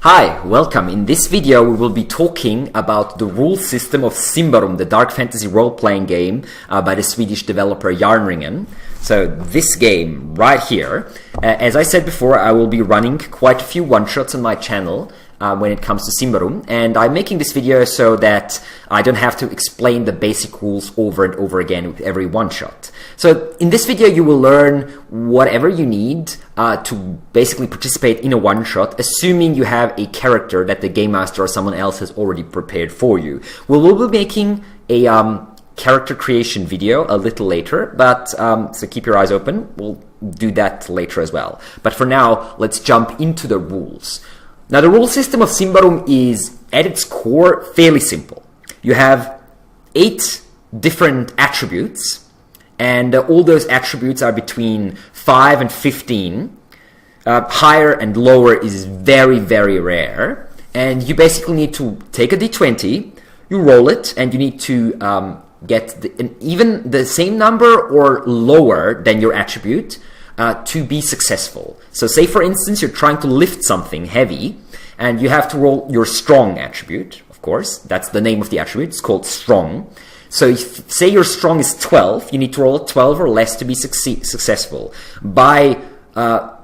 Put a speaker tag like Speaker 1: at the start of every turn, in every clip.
Speaker 1: Hi, welcome. In this video we will be talking about the rule system of SYMBAROUM, the dark fantasy role-playing game by the Swedish developer Järnringen. So this game right here, as I said before, I will be running quite a few one-shots on my channel when it comes to SYMBAROUM, and I'm making this video so that I don't have to explain the basic rules over and over again with every one-shot. So in this video you will learn whatever you need to basically participate in a one-shot, assuming you have a character that the game master or someone else has already prepared for you. We will be making a character creation video a little later, but so keep your eyes open. We'll do that later as well. But for now, let's jump into the rules. Now, the rule system of SYMBAROUM is, at its core, fairly simple. You have 8 different attributes, and all those attributes are between 5 and 15. Higher and lower is very, very rare. And you basically need to take a d20, you roll it, and you need to get even the same number or lower than your attribute to be successful. So say, for instance, you're trying to lift something heavy, and you have to roll your strong attribute, of course. That's the name of the attribute. It's called strong. So if, say your strong is 12, you need to roll a 12 or less to be successful. By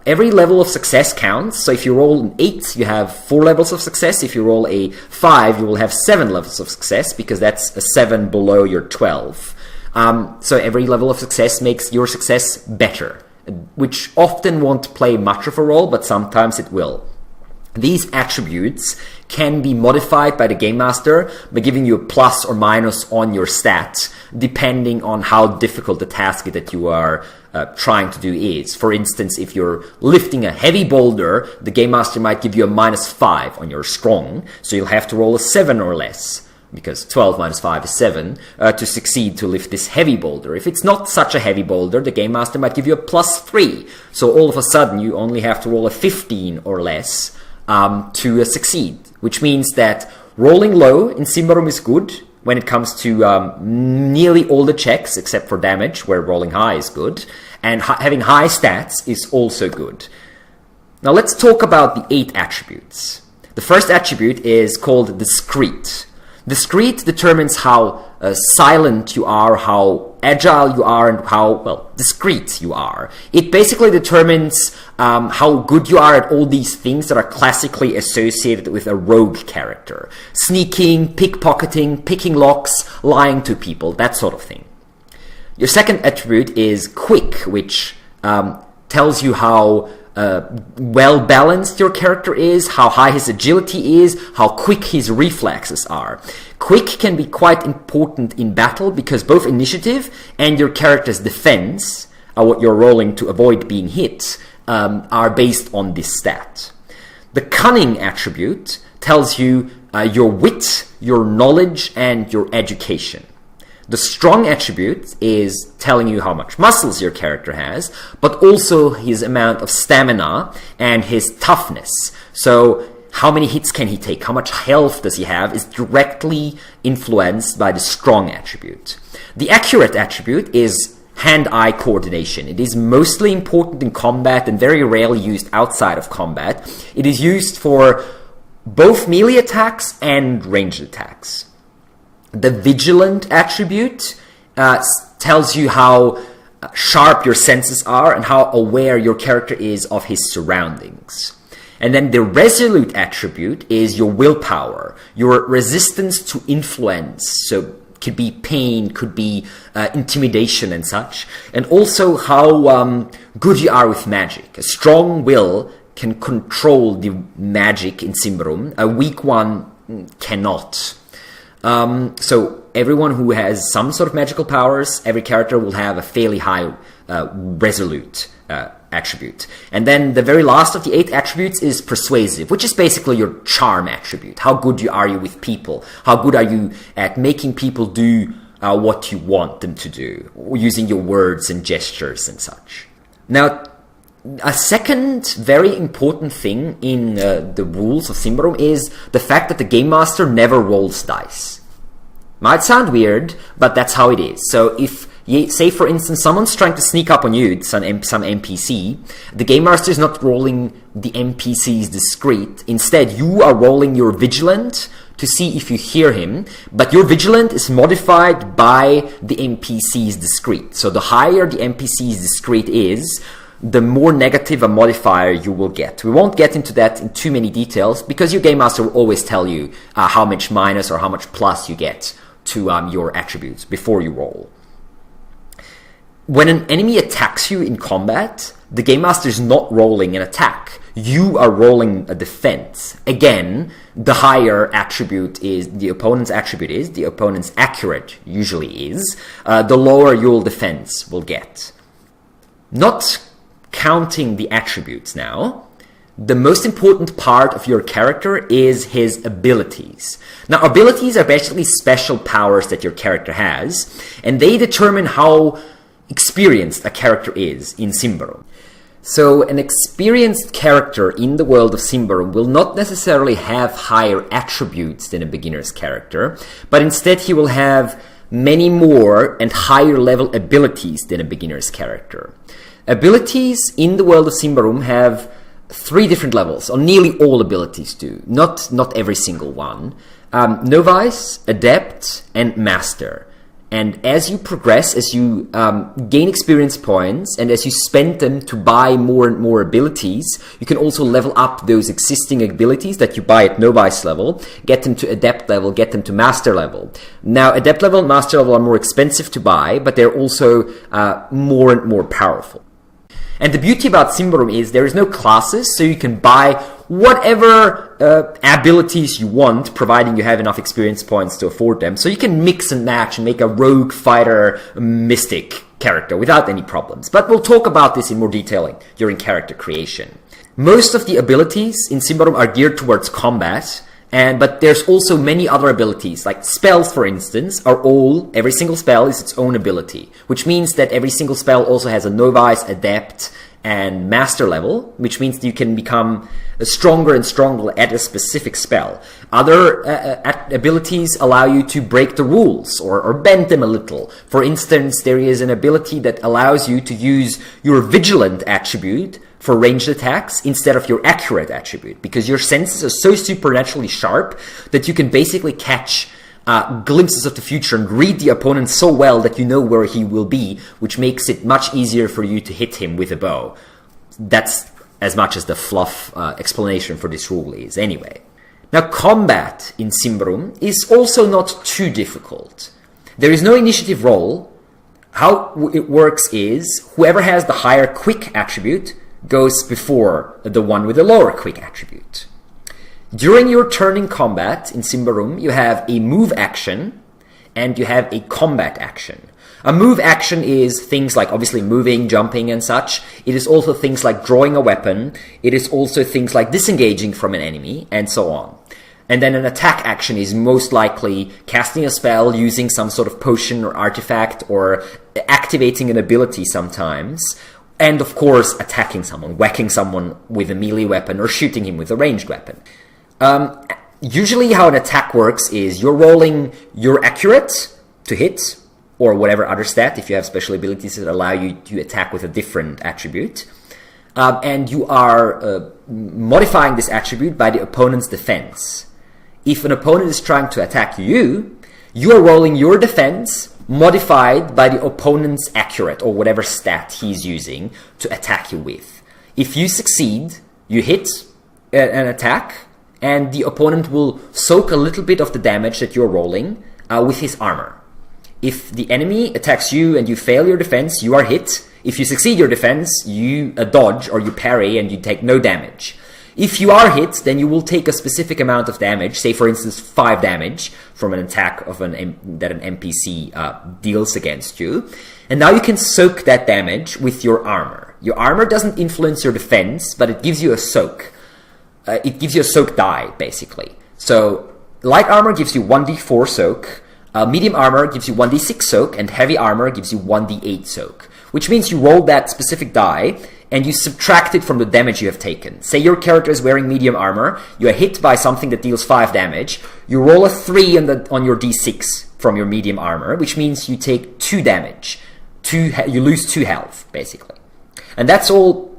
Speaker 1: every level of success counts. So if you roll an 8, you have 4 levels of success. If you roll a 5, you will have 7 levels of success, because that's a 7 below your 12. So every level of success makes your success better, which often won't play much of a role, but sometimes it will. These attributes can be modified by the game master by giving you a plus or minus on your stat, depending on how difficult the task that you are trying to do is. For instance, if you're lifting a heavy boulder, the game master might give you a -5 on your strong, so you'll have to roll a 7 or less, because 12 minus 5 is 7, to succeed to lift this heavy boulder. If it's not such a heavy boulder, the game master might give you a +3, so all of a sudden you only have to roll a 15 or less to succeed, which means that rolling low in SYMBAROUM is good when it comes to nearly all the checks except for damage, where rolling high is good, and having high stats is also good. Now let's talk about the 8 attributes. The first attribute is called discreet. Discreet determines how silent you are, how agile you are, and how, well, discreet you are. It basically determines how good you are at all these things that are classically associated with a rogue character. Sneaking, pickpocketing, picking locks, lying to people, that sort of thing. Your second attribute is quick, which tells you how well balanced your character is, how high his agility is, how quick his reflexes are. Quick can be quite important in battle, because both initiative and your character's defense, what you're rolling to avoid being hit, are based on this stat. The cunning attribute tells you your wit, your knowledge, and your education. The strong attribute is telling you how much muscles your character has, but also his amount of stamina and his toughness. So how many hits can he take, how much health does he have, is directly influenced by the strong attribute. The accurate attribute is hand-eye coordination. It is mostly important in combat and very rarely used outside of combat. It is used for both melee attacks and ranged attacks. The vigilant attribute tells you how sharp your senses are and how aware your character is of his surroundings. And then the resolute attribute is your willpower, your resistance to influence. So could be pain, could be intimidation and such. And also how good you are with magic. A strong will can control the magic in SYMBAROUM. A weak one cannot. So everyone who has some sort of magical powers, every character will have a fairly high resolute attribute. And then the very last of the 8 attributes is persuasive, which is basically your charm attribute. How good are you with people? How good are you at making people do what you want them to do, using your words and gestures and such. Now, a second very important thing in the rules of SYMBAROUM is the fact that the game master never rolls dice. Might sound weird, but that's how it is. So if Say, for instance, someone's trying to sneak up on you, it's some NPC. The Game Master is not rolling the NPC's discreet. Instead, you are rolling your vigilant to see if you hear him, but your vigilant is modified by the NPC's discreet. So the higher the NPC's discreet is, the more negative a modifier you will get. We won't get into that in too many details, because your Game Master will always tell you how much minus or how much plus you get to your attributes before you roll. When an enemy attacks you in combat, the Game Master is not rolling an attack. You are rolling a defense. Again, the higher attribute is the opponent's attribute is, the opponent's accurate usually is, the lower your defense will get. Not counting the attributes now, the most important part of your character is his abilities. Now, abilities are basically special powers that your character has, and they determine how experienced a character is in SYMBAROUM. So an experienced character in the world of SYMBAROUM will not necessarily have higher attributes than a beginner's character, but instead he will have many more and higher level abilities than a beginner's character. Abilities in the world of SYMBAROUM have 3 different levels, or nearly all abilities do, not every single one. Novice, Adept, and Master. And as you progress, as you gain experience points, and as you spend them to buy more and more abilities, you can also level up those existing abilities that you buy at Novice level, get them to Adept level, get them to Master level. Now, Adept level and Master level are more expensive to buy, but they're also more and more powerful. And the beauty about SYMBAROUM is there is no classes, so you can buy whatever abilities you want, providing you have enough experience points to afford them. So you can mix and match and make a rogue, fighter, mystic character without any problems. But we'll talk about this in more detail during character creation. Most of the abilities in SYMBAROUM are geared towards combat, but there's also many other abilities, like spells, for instance, every single spell is its own ability, which means that every single spell also has a Novice, Adept, and Master level, which means that you can become stronger and stronger at a specific spell. Other abilities allow you to break the rules or bend them a little. For instance, there is an ability that allows you to use your Vigilant attribute for ranged attacks instead of your accurate attribute, because your senses are so supernaturally sharp that you can basically catch glimpses of the future and read the opponent so well that you know where he will be, which makes it much easier for you to hit him with a bow. That's as much as the fluff explanation for this rule is anyway. Now, combat in SYMBAROUM is also not too difficult. There is no initiative roll. How it works is whoever has the higher quick attribute goes before the one with the lower quick attribute. During your turn in combat in SYMBAROUM, you have a move action and you have a combat action. A move action is things like obviously moving, jumping and such. It is also things like drawing a weapon. It is also things like disengaging from an enemy and so on. And then an attack action is most likely casting a spell, using some sort of potion or artifact, or activating an ability sometimes. And of course, attacking someone, whacking someone with a melee weapon or shooting him with a ranged weapon. Usually how an attack works is you're rolling your accurate to hit, or whatever other stat, if you have special abilities that allow you to attack with a different attribute. And you are modifying this attribute by the opponent's defense. If an opponent is trying to attack you, you are rolling your defense modified by the opponent's accurate, or whatever stat he's using to attack you with. If you succeed, you hit an attack, and the opponent will soak a little bit of the damage that you're rolling with his armor. If the enemy attacks you and you fail your defense, you are hit. If you succeed your defense, you dodge or you parry and you take no damage. If you are hit, then you will take a specific amount of damage, say for instance 5 damage from an attack of that an NPC deals against you. And now you can soak that damage with your armor. Your armor doesn't influence your defense, but it gives you a soak. It gives you a soak die, basically. So light armor gives you 1d4 soak, medium armor gives you 1d6 soak, and heavy armor gives you 1d8 soak. Which means you roll that specific die, and you subtract it from the damage you have taken. Say your character is wearing medium armor, you are hit by something that deals 5 damage, you roll a 3 on your d6 from your medium armor, which means you take 2 damage you lose 2 health, basically. And that's all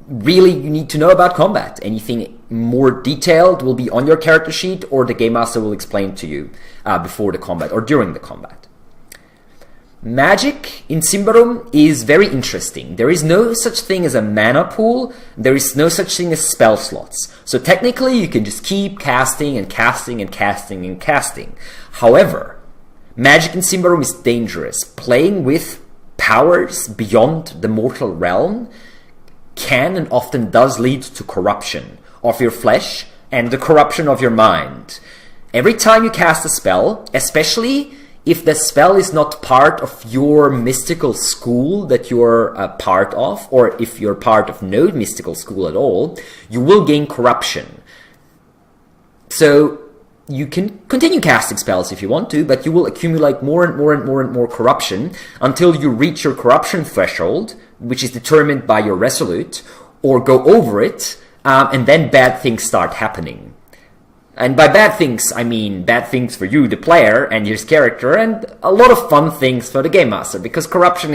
Speaker 1: really you need to know about combat. Anything more detailed will be on your character sheet, or the Game Master will explain to you before the combat or during the combat. Magic in SYMBAROUM is very interesting. There is no such thing as a mana pool. There is no such thing as spell slots. So technically you can just keep casting and casting and casting and casting. However, magic in SYMBAROUM is dangerous. Playing with powers beyond the mortal realm can and often does lead to corruption of your flesh and the corruption of your mind. Every time you cast a spell, especially if the spell is not part of your mystical school that you're a part of, or if you're part of no mystical school at all, you will gain corruption. So you can continue casting spells if you want to, but you will accumulate more and more and more and more corruption until you reach your corruption threshold, which is determined by your resolute, or go over it, and then bad things start happening. And by bad things, I mean bad things for you, the player, and his character, and a lot of fun things for the Game Master, because corruption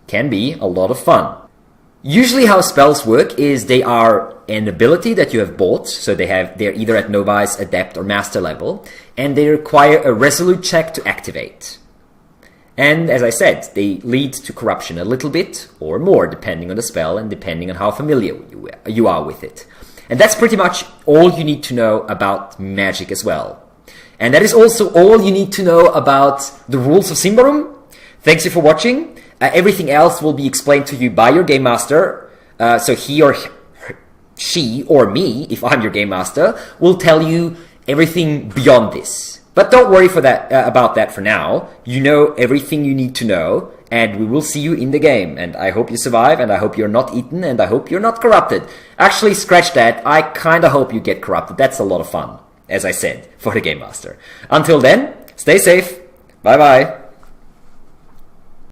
Speaker 1: can be a lot of fun. Usually how spells work is they are an ability that you have bought, so they're either at Novice, Adept, or Master level, and they require a Resolute check to activate. And as I said, they lead to corruption a little bit, or more, depending on the spell and depending on how familiar you are with it. And that's pretty much all you need to know about magic as well. And that is also all you need to know about the rules of SYMBAROUM. Thanks you for watching. Everything else will be explained to you by your Game Master. So he or she, or me, if I'm your Game Master, will tell you everything beyond this. But don't worry about that for now. You know everything you need to know, and we will see you in the game. And I hope you survive, and I hope you're not eaten, and I hope you're not corrupted. Actually, scratch that. I kinda hope you get corrupted. That's a lot of fun, as I said, for the Game Master. Until then, stay safe. Bye-bye.